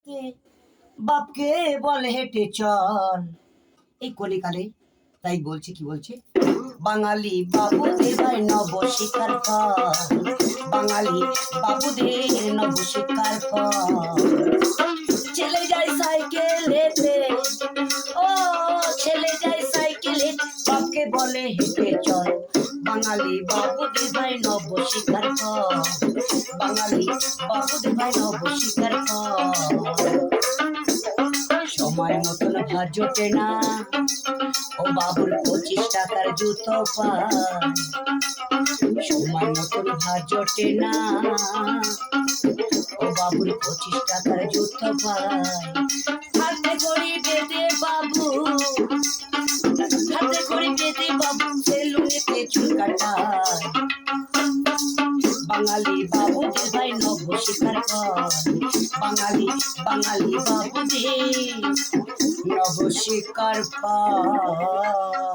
হাঁটতে বাপকে বলে হেঁটে চল। এই কলিকালে তাই বলছে, কি বলছে, বাঙালি বাবুদের ভাই নবশিকার ফল, বাঙালি বাবুদের নবশিকার ফল। ছেলে যায় সাইকেলেতে, ও ছেলে যায় সাইকেলে, বাপকে বলে হেঁটে চল। বাঙালি বাবুদের ভাই নবশিকার ফল, বাঙালি বাবুদের ভাই নবশিকার ফল। সময় মতন ভাত জোটে না, ও বাবুর 25 টাকার জুতো পায়। সময় মতন ভাত জোটে না, ও বাবুর 25 টাকার জুতো পায়। হাতে করি বেঁধে বাবু, হাতে করি বেঁধে বাবু সেলুনেতে চুল কাটায়। বাঙালি বাবুদের ভাই নবশিকার ফল, বাঙালি বাঙালি বাবুদের নবশিকার ফল।